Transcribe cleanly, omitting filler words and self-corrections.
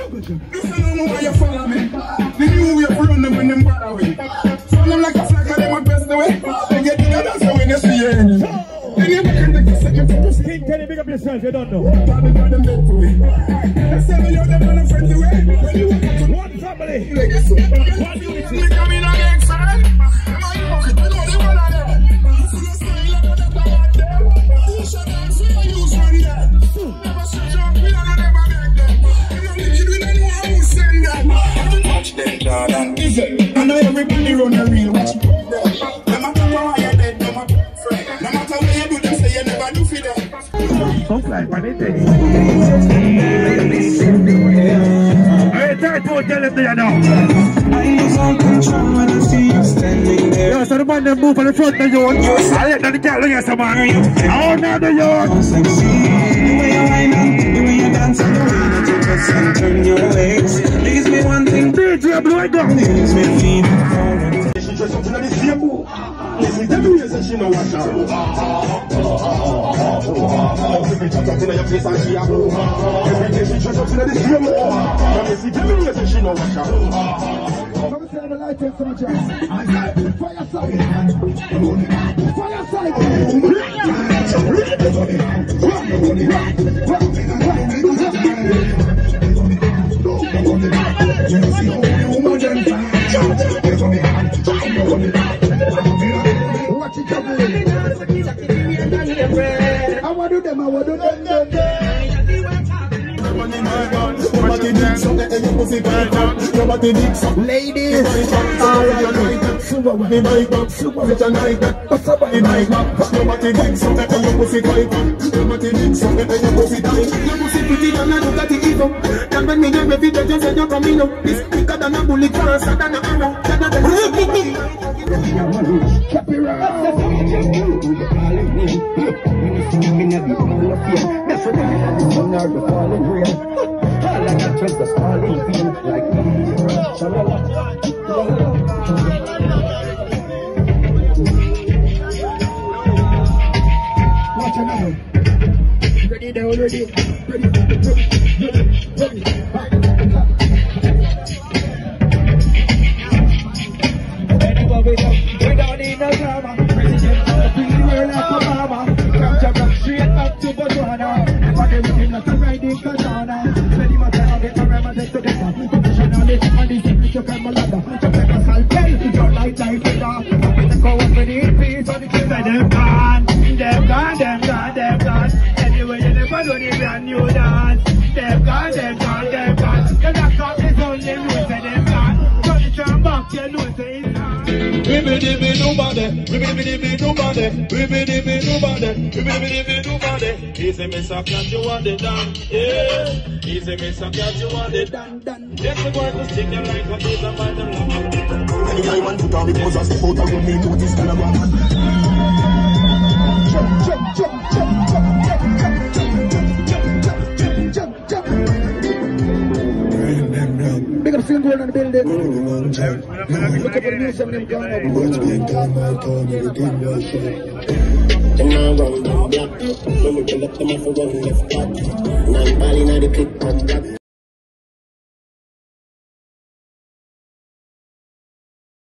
know why you follow me. The new way for run them when them bad away. Some them like a flag and them a best away. They get together that's how we never see your enemy. Then you can take a second to the skin. Can you pick up yourself? You don't know. Probably got them dead to it. They say me out them on a friendly way. When you walk up to one family. Like this. One unity. Me come in on the exile. My pocket, I know the one of them. Full of style, I know the power of them. Shut down, see my use one there. Never switch up, we don't never make them. If you're wicked, we don't know how to send them. Watch them, Jordan. I know everybody run a real watch. No matter how you're dead, no matter friend. No matter what you do, them say you never do for them. Don't fly, man, it's dead. I try to tell them they know. I lose all control when I see you standing there. Yeah, so the man them move on the front of the yard. I let them get yes, man. Oh, now the yard. The way you wind up, the way you dance, and the way that you twist and turn your legs. Leaves me one thing. DJ Blue, I go. Leaves me feeling. She just something on the table. Listen, tell me yes, she know what's up. Every time in your face and she a blow. Every day she just something on the table. Listen, tell me yes, she know what's up. Come say the light is on jazz. Fire side. Fire side. I want to do them, I want to do them. Ladies, ready, they're already ready. We don't need no drama. President of the free world like Obama. Come to straight up to Botswana. But everything like a riding katana. Ready my time, get my remedy together. Professionally, on the signature Camelada. Just like a scalpel, your light with her. I'm gonna go up with the peace on the kids. Them gone, them gone, them gone, them gone. Anyway, you never do the brand new dance. Them gone, them gone, them gone. You knock off the sound, them know say them gone. Turn the drum back, you know say it's gone. Easy Miss a cat, you want the done. Yeah. Easy Miss a cat, you want the done. Yes, the boy will stick you like a piece of my done. Anytime I put on the pose, I step out and me know this kind of man. Big up Phil Gold on the building. Look at the news and them going up. What's been done, my God, everything was shit. Tomorrow, black. When we pull up the muffle, one left back. 9 ball in the clip,